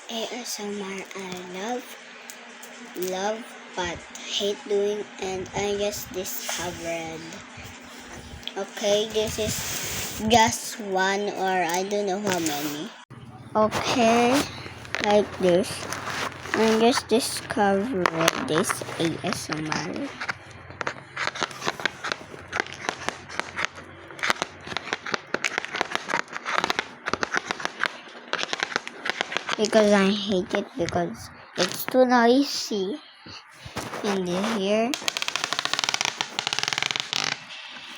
ASMR I love but hate doing, and I just discovered. Okay, this is just one, or I don't know how many. Okay, like this. I just discovered this ASMR. Because I hate it because it's too noisy in here.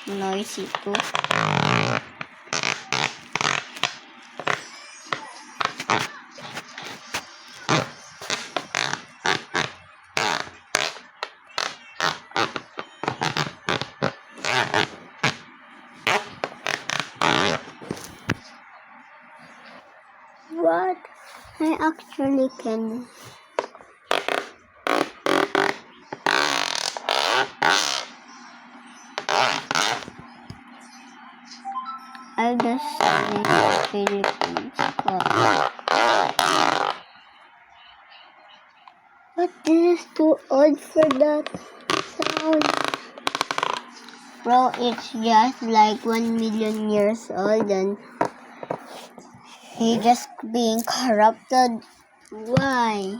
Noisy too. What? I actually can. I just saw Philippines. But this is too old for that sound. Bro, it's just like 1 million years old and he just being corrupted. Why?